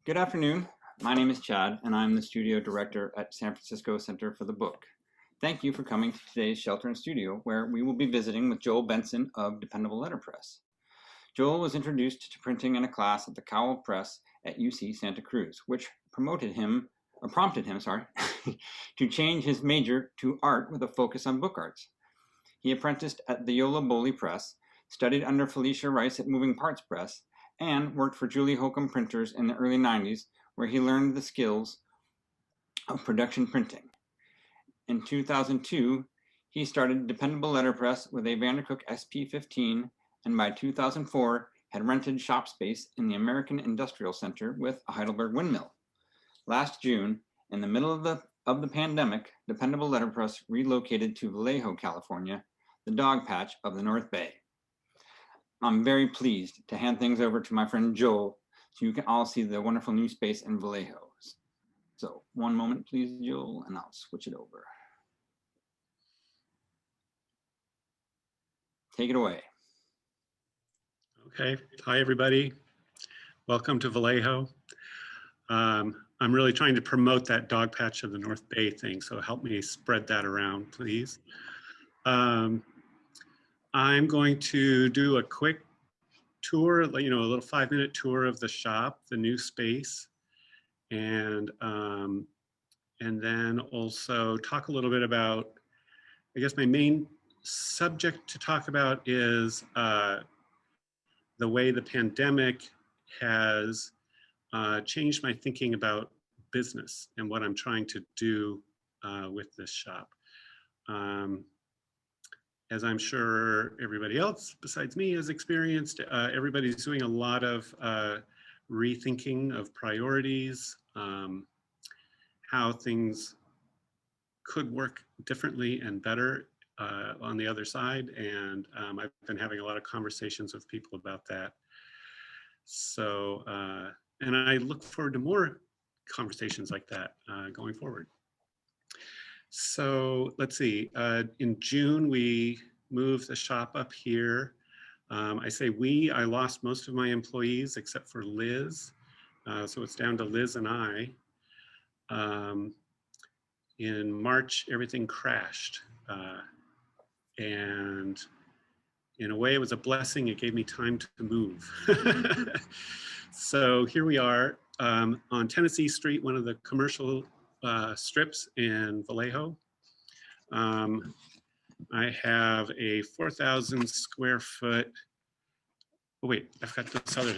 Good afternoon. My name is Chad, and I'm the studio director at San Francisco Center for the Book. Thank you for coming to today's Shelter in Studio, where we will be visiting with Joel Benson of Dependable Letterpress. Joel was introduced to printing in a class at the Cowell Press at UC Santa Cruz, which prompted him, to change his major to art with a focus on book arts. He apprenticed at the Yola Boli Press, studied under Felicia Rice at Moving Parts Press, and worked for Julie Holcomb Printers in the early 90s, where he learned the skills of production printing. In 2002, he started Dependable Letterpress with a Vandercook SP15, and by 2004 had rented shop space in the American Industrial Center with a Heidelberg windmill. Last June, in the middle of the pandemic, Dependable Letterpress relocated to Vallejo, California, the dog patch of the North Bay. I'm very pleased to hand things over to my friend Joel so you can all see the wonderful new space in Vallejo. So one moment, please, Joel, and I'll switch it over. Take it away. Okay. Hi, everybody. Welcome to Vallejo. I'm really trying to promote that dog patch of the North Bay thing, so help me spread that around, please. I'm going to do a quick tour, a little 5-minute tour of the shop, the new space, and then also talk a little bit about, I guess my main subject to talk about is the way the pandemic has changed my thinking about business and what I'm trying to do with this shop. As I'm sure everybody else besides me has experienced, everybody's doing a lot of rethinking of priorities, how things could work differently and better on the other side. And I've been having a lot of conversations with people about that. So, and I look forward to more conversations like that going forward. So let's see, in June, we moved the shop up here. I say we, I lost most of my employees except for Liz. So it's down to Liz and I. In March, everything crashed. And in a way, it was a blessing. It gave me time to move. So here we are on Tennessee Street, one of the commercial strips in Vallejo. I have a 4,000 square foot, oh wait, I've got this other,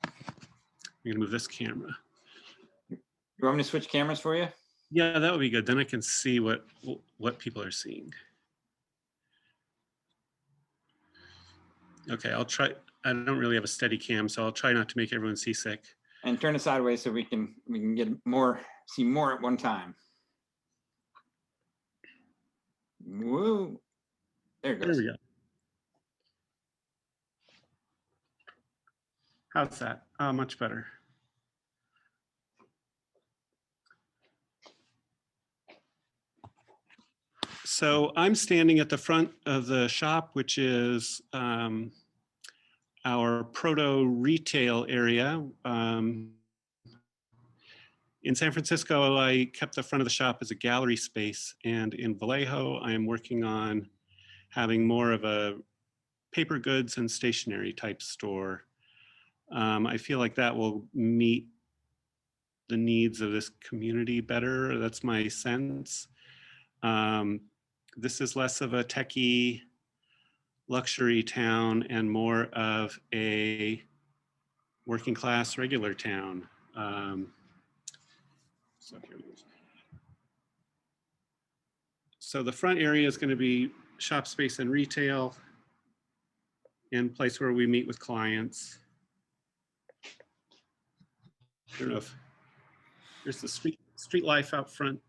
I'm gonna move this camera. You want me to switch cameras for you? Yeah, that would be good. Then I can see what people are seeing. Okay, I'll try, I don't really have a steady cam, so I'll try not to make everyone seasick. And turn it sideways so we can get see more at one time. Whoa, there it goes. There we go. How's that? Oh, much better. So I'm standing at the front of the shop, which is our proto retail area. In San Francisco, I kept the front of the shop as a gallery space, and in Vallejo, I am working on having more of a paper goods and stationery type store. I feel like that will meet the needs of this community better. That's my sense. This is less of a techie luxury town and more of a working class regular town. So here it is. So the front area is going to be shop space and retail and place where we meet with clients. I don't know if there's the street life out front.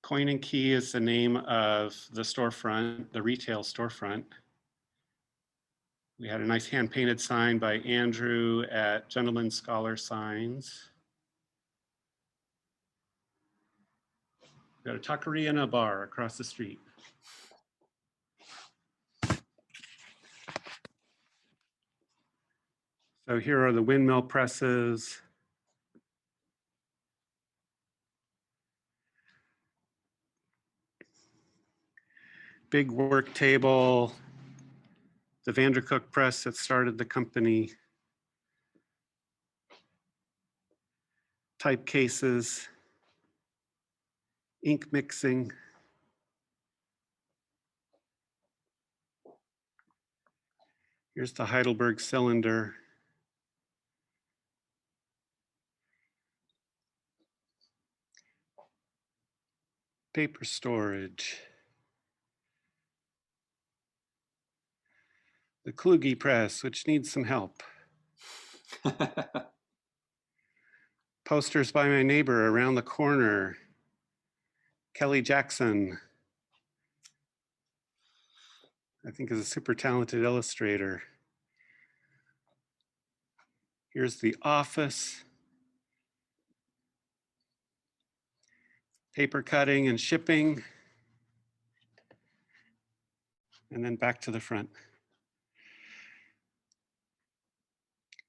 Quoin Key is the name of the storefront, the retail storefront. We had a nice hand-painted sign by Andrew at Gentleman Scholar Signs. We've got a taqueria and a bar across the street. So here are the windmill presses. Big work table, the Vandercook press that started the company, type cases, ink mixing. Here's the Heidelberg cylinder. Paper storage. The Kluge press, which needs some help. Posters by my neighbor around the corner. Kelly Jackson, I think, is a super talented illustrator. Here's the office. Paper cutting and shipping. And then back to the front.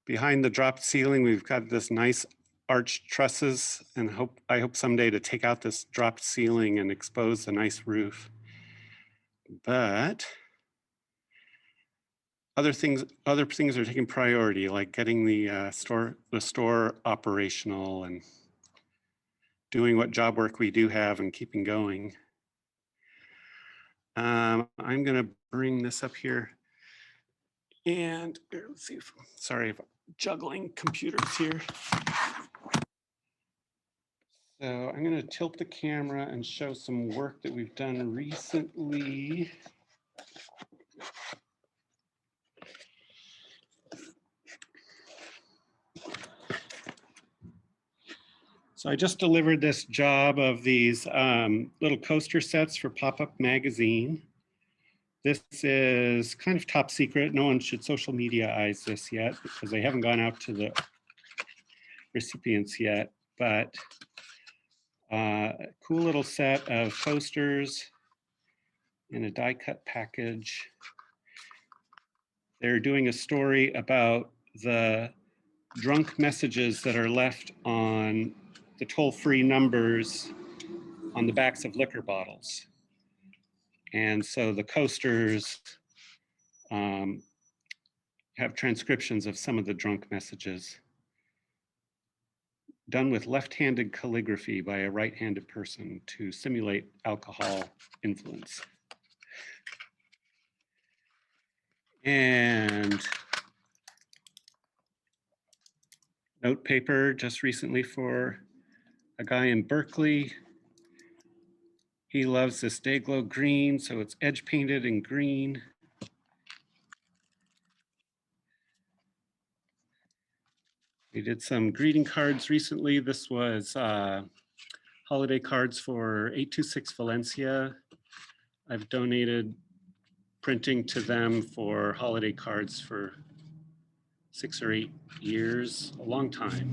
Behind the dropped ceiling, we've got this nice arched trusses, and I hope someday to take out this dropped ceiling and expose the nice roof. But other things are taking priority, like getting the store operational and doing what job work we do have and keeping going. I'm going to bring this up here. And let's see if, sorry, I'm juggling computers here. So I'm going to tilt the camera and show some work that we've done recently. So I just delivered this job of these little coaster sets for Pop-Up Magazine. This is kind of top secret. No one should social media-ize this yet because they haven't gone out to the recipients yet, but a cool little set of coasters in a die-cut package. They're doing a story about the drunk messages that are left on the toll-free numbers on the backs of liquor bottles. And so the coasters have transcriptions of some of the drunk messages done with left-handed calligraphy by a right-handed person to simulate alcohol influence. And note paper just recently for a guy in Berkeley. He loves this Dayglow green, so it's edge painted in green. We did some greeting cards recently. This was holiday cards for 826 Valencia. I've donated printing to them for holiday cards for 6 or 8 years, a long time.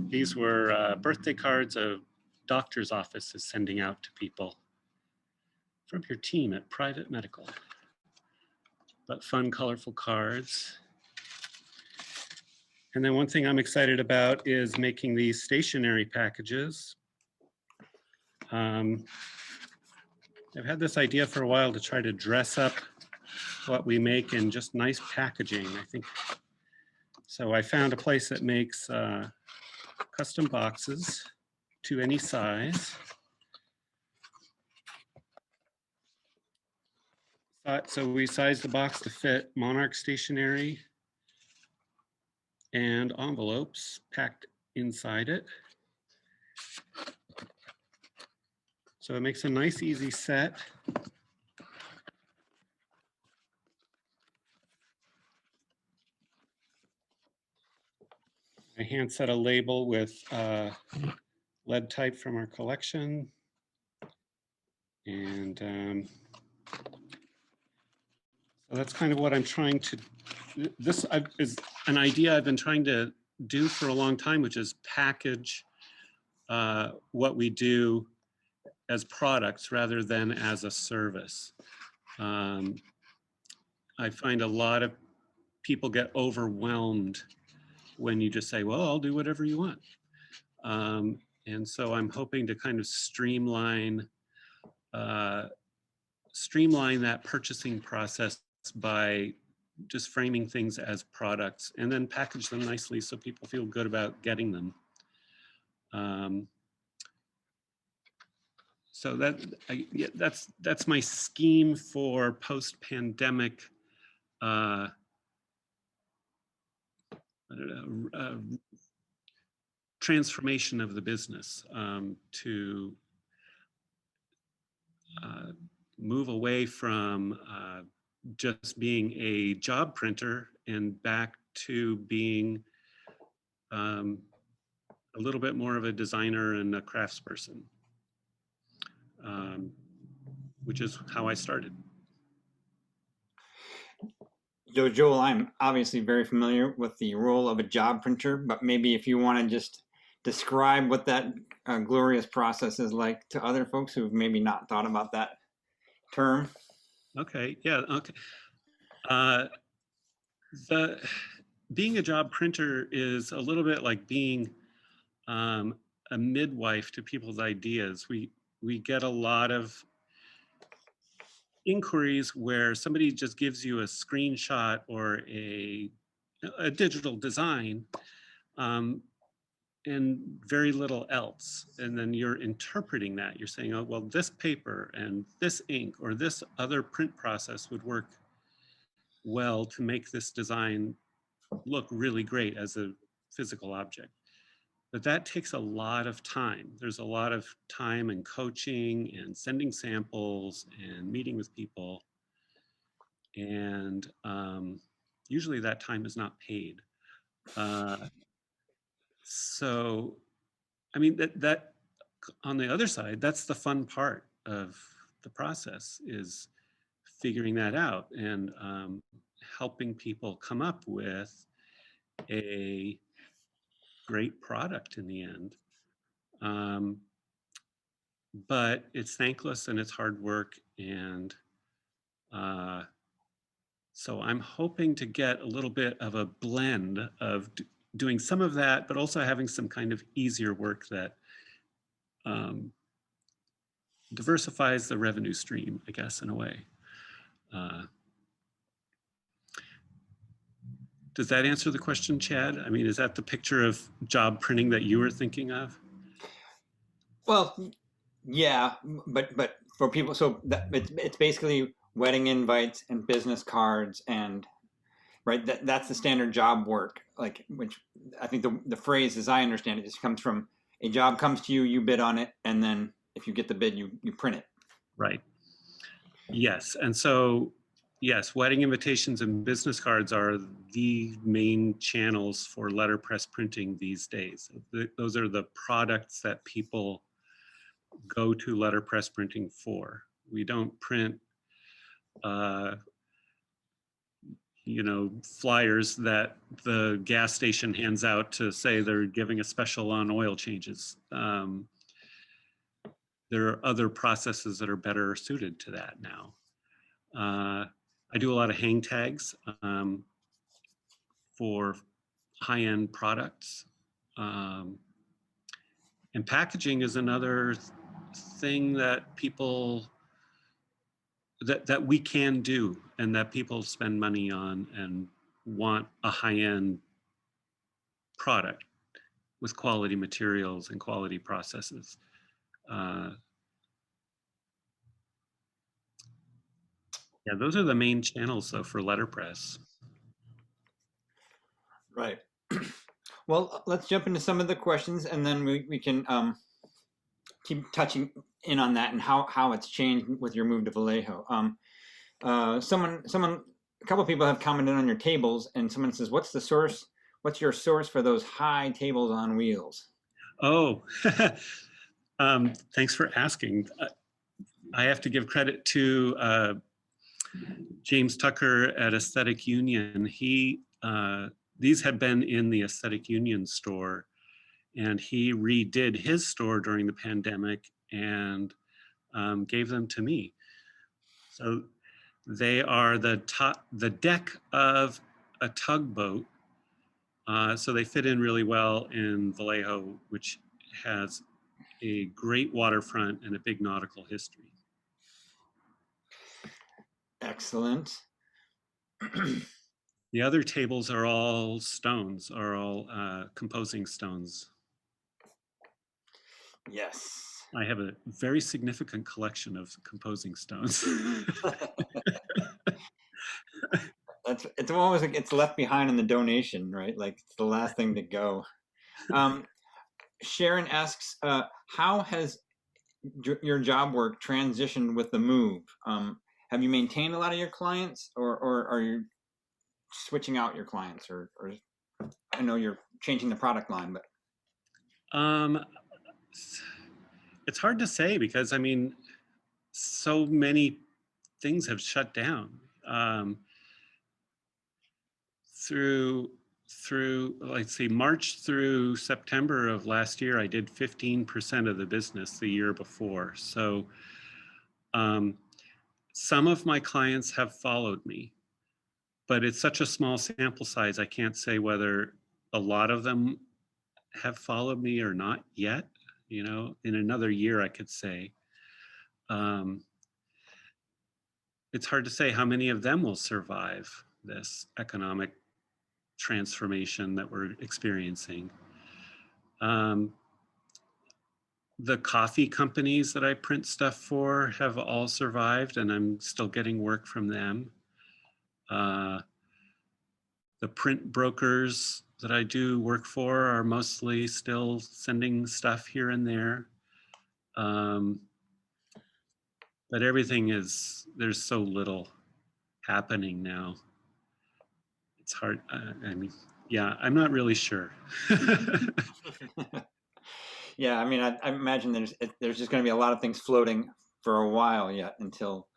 These were birthday cards a doctor's office is sending out to people from your team at Private Medical. But fun, colorful cards. And then one thing I'm excited about is making these stationery packages. I've had this idea for a while to try to dress up what we make in just nice packaging, I think. So I found a place that makes custom boxes to any size. So we sized the box to fit Monarch stationery and envelopes packed inside it. So it makes a nice, easy set. I hand set a label with lead type from our collection. And so that's kind of what I'm trying to, this is an idea I've been trying to do for a long time, which is package what we do as products rather than as a service. I find a lot of people get overwhelmed when you just say, well, I'll do whatever you want. And so I'm hoping to kind of streamline that purchasing process by just framing things as products and then package them nicely so people feel good about getting them. So that's my scheme for post-pandemic transformation of the business, to move away from just being a job printer and back to being a little bit more of a designer and a craftsperson, which is how I started. So Joel, I'm obviously very familiar with the role of a job printer, but maybe if you want to just describe what that glorious process is like to other folks who've maybe not thought about that term. Okay, yeah, okay. Being a job printer is a little bit like being a midwife to people's ideas. We get a lot of inquiries where somebody just gives you a screenshot or a digital design, and very little else. And then you're interpreting that. You're saying, oh, well, this paper and this ink or this other print process would work well to make this design look really great as a physical object. But that takes a lot of time. There's a lot of time and coaching and sending samples and meeting with people. And usually that time is not paid. So, I mean, that on the other side, that's the fun part of the process, is figuring that out and helping people come up with a great product in the end. But it's thankless and it's hard work. And so I'm hoping to get a little bit of a blend of doing some of that, but also having some kind of easier work that diversifies the revenue stream, I guess, in a way. Does that answer the question, Chad? I mean, is that the picture of job printing that you were thinking of? Well, yeah, but for people, so that it's basically wedding invites and business cards and right, that's the standard job work, like, which I think the phrase, as I understand it, just comes from a job comes to you, you bid on it, and then if you get the bid, you print it. Right. Yes. And so, yes, wedding invitations and business cards are the main channels for letterpress printing these days. Those are the products that people go to letterpress printing for. We don't print flyers that the gas station hands out to say they're giving a special on oil changes. There are other processes that are better suited to that now. I do a lot of hang tags for high-end products. And packaging is another thing that people, that we can do and that people spend money on and want a high-end product with quality materials and quality processes. Yeah, those are the main channels though for letterpress. Right. Well, let's jump into some of the questions, and then we can keep touching in on that and how it's changed with your move to Vallejo. A couple of people have commented on your tables, and someone says, "What's the source? What's your source for those high tables on wheels?" Oh, thanks for asking. I have to give credit to James Tucker at Aesthetic Union. These had been in the Aesthetic Union store, and he redid his store during the pandemic and gave them to me. So they are the deck of a tugboat. So they fit in really well in Vallejo, which has a great waterfront and a big nautical history. Excellent. The other tables are all stones, are all composing stones. Yes. I have a very significant collection of composing stones. It's always like it's left behind in the donation, right? Like it's the last thing to go. Sharon asks, how has your job work transitioned with the move? Have you maintained a lot of your clients, or are you switching out your clients, or I know you're changing the product line, but um, it's hard to say because I mean, so many things have shut down. Through let's see, March through September of last year, I did 15% of the business the year before. So some of my clients have followed me, but it's such a small sample size. I can't say whether a lot of them have followed me or not yet. You know, in another year, I could say. It's hard to say how many of them will survive this economic transformation that we're experiencing. The coffee companies that I print stuff for have all survived, and I'm still getting work from them. The print brokers that I do work for are mostly still sending stuff here and there. But everything there's so little happening now. It's hard. I mean, yeah, I'm not really sure. yeah, I mean, I imagine there's just going to be a lot of things floating for a while yet until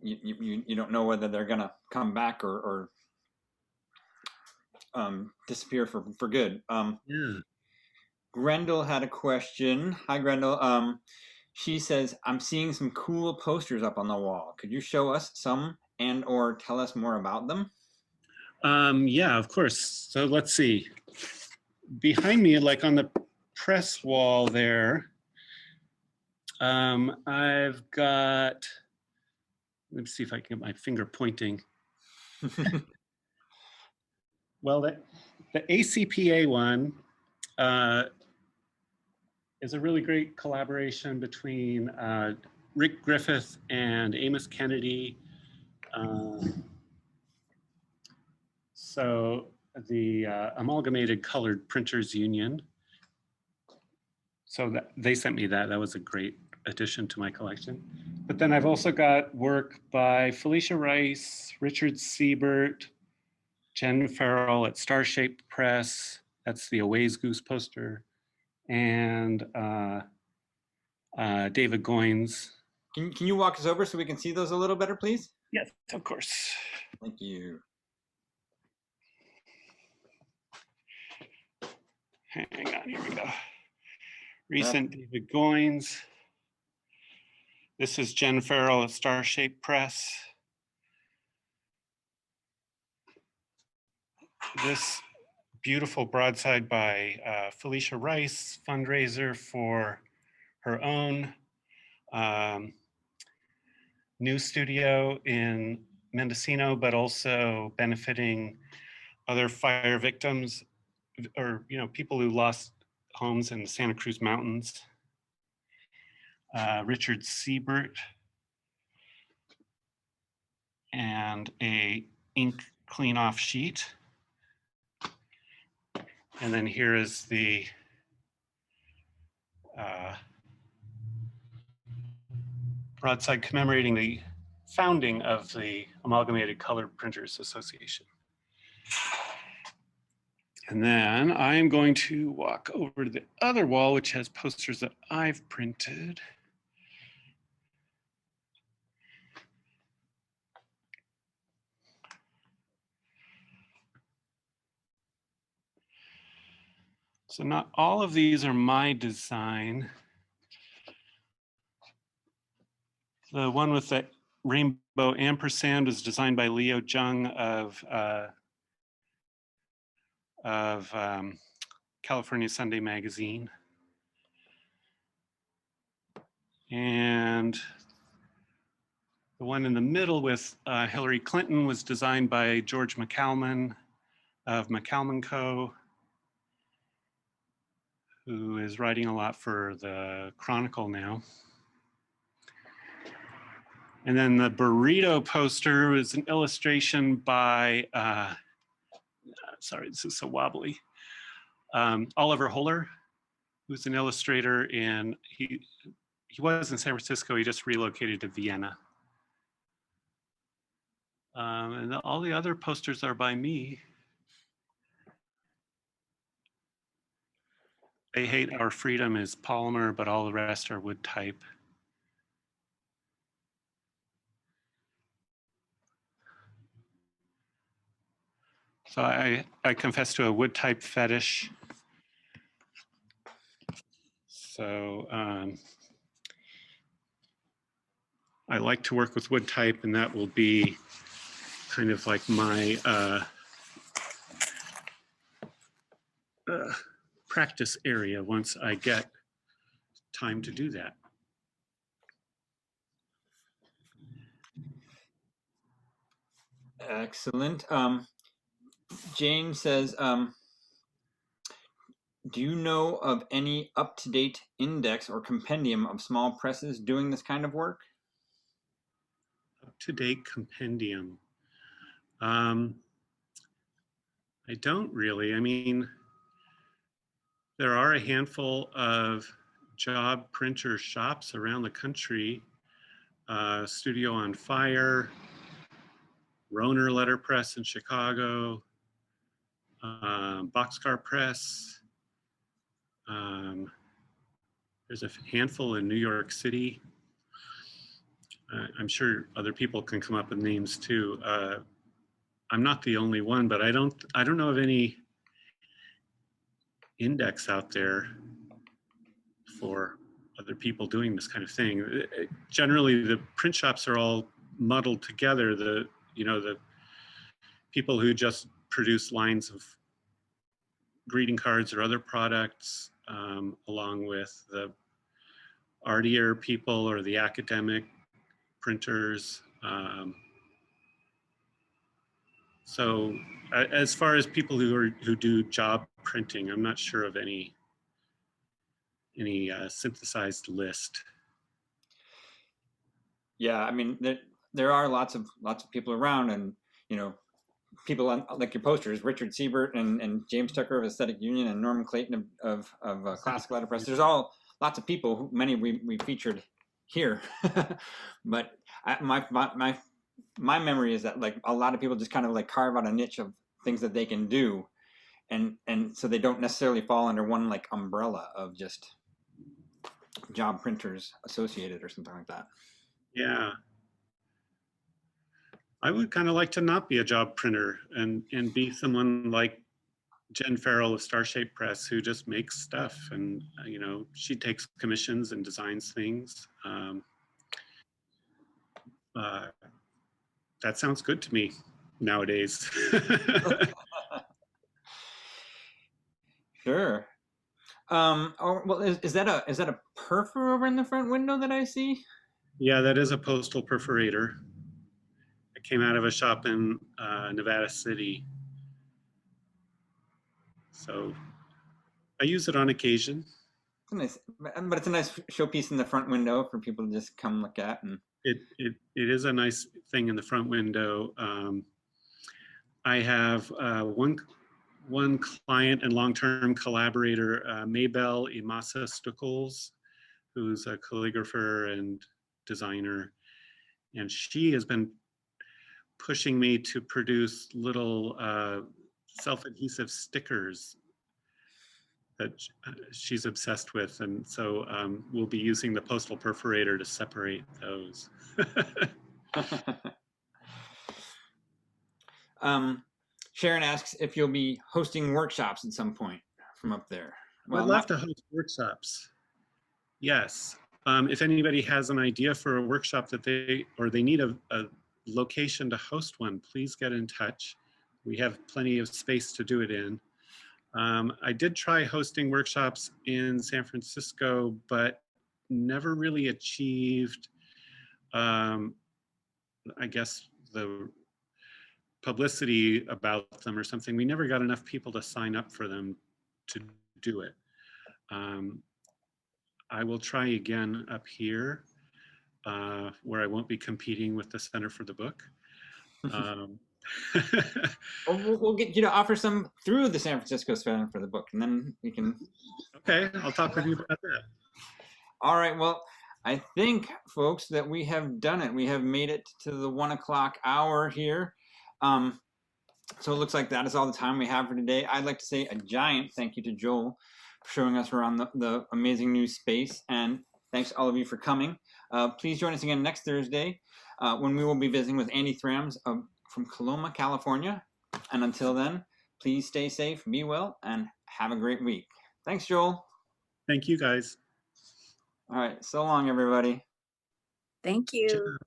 you don't know whether they're going to come back or disappear for good. Yeah. Grendel had a question. Hi, Grendel. She says, I'm seeing some cool posters up on the wall. Could you show us some or tell us more about them? Yeah, of course. So let's see. Behind me, like on the press wall there, I've got, let me see if I can get my finger pointing. Well, the ACPA one is a really great collaboration between Rick Griffith and Amos Kennedy. So the Amalgamated Colored Printers Union. So they sent me that. That was a great addition to my collection. But then I've also got work by Felicia Rice, Richard Siebert, Jen Farrell at Star Shaped Press. That's the Aways Goose poster. And David Goins. Can you walk us over so we can see those a little better, please? Yes, of course. Thank you. Hang on, here we go. Recent David Goins. This is Jen Farrell at Star Shaped Press. This beautiful broadside by Felicia Rice, fundraiser for her own new studio in Mendocino, but also benefiting other fire victims or people who lost homes in the Santa Cruz Mountains. Richard Siebert, and a ink clean off sheet. And then here is the broadside commemorating the founding of the Amalgamated Colored Printers Association. And then I'm going to walk over to the other wall, which has posters that I've printed. So not all of these are my design. The one with the rainbow ampersand was designed by Leo Jung of of California Sunday Magazine. And the one in the middle with Hillary Clinton was designed by George McCalman of McCalman Co., who is writing a lot for the Chronicle now. And then the burrito poster was an illustration by, sorry, this is so wobbly, Oliver Holler, who's an illustrator, and he was in San Francisco. He just relocated to Vienna. And all the other posters are by me. They Hate Our Freedom is polymer, but all the rest are wood type. So I confess to a wood type fetish. So I like to work with wood type, and that will be kind of like my practice area once I get time to do that. Excellent. Jane says, do you know of any up-to-date index or compendium of small presses doing this kind of work? Up-to-date compendium. I don't really. I mean, there are a handful of job printer shops around the country. Studio on Fire, Roner Letterpress in Chicago, Boxcar Press. There's a handful in New York City. I'm sure other people can come up with names too. I'm not the only one, but I don't know of any index out there for other people doing this kind of thing. Generally, the print shops are all muddled together. The people who just produce lines of greeting cards or other products, along with the artier people or the academic printers. So as far as people who do job printing, I'm not sure of any synthesized list. Yeah, I mean, there are lots of people around, and people on, like your posters, Richard Siebert and James Tucker of Aesthetic Union and Norman Clayton of Classic Letterpress. There's all lots of people, many we featured here, but my memory is that like a lot of people just kind of like carve out a niche of things that they can do, and so they don't necessarily fall under one like umbrella of just job printers associated or something like that. Yeah. I would kind of like to not be a job printer and be someone like Jen Farrell of Star Shape Press, who just makes stuff, and she takes commissions and designs things. That sounds good to me nowadays. Sure. Well, is that a perfor over in the front window that I see? Yeah, that is a postal perforator. It came out of a shop in Nevada City. So I use it on occasion. It's nice, but it's a nice showpiece in the front window for people to just come look at. And it is a nice thing in the front window. I have one client and long-term collaborator, Maybelle Imasa Stuckles, who's a calligrapher and designer. And she has been pushing me to produce little self-adhesive stickers that she's obsessed with. And so we'll be using the postal perforator to separate those. Sharon asks if you'll be hosting workshops at some point from up there. Well, I'd love to host workshops. Yes. If anybody has an idea for a workshop that they need a location to host one, please get in touch. We have plenty of space to do it in. I did try hosting workshops in San Francisco, but never really achieved, I guess, the publicity about them or something. We never got enough people to sign up for them to do it. Um, I will try again up here, where I won't be competing with the Center for the Book. Um, Or we'll get you to offer some through the San Francisco Center for the Book, and then we can. okay, I'll talk with you about that. All right. Well, I think, folks, that we have done it. We have made it to the 1 o'clock hour here. So it looks like that is all the time we have for today. I'd like to say a giant thank you to Joel for showing us around the amazing new space, and thanks to all of you for coming. Please join us again next Thursday when we will be visiting with Andy Thrams from Coloma, California. And until then, please stay safe, be well, and have a great week. Thanks, Joel. Thank you, guys. All right. So long, everybody. Thank you. Cheers.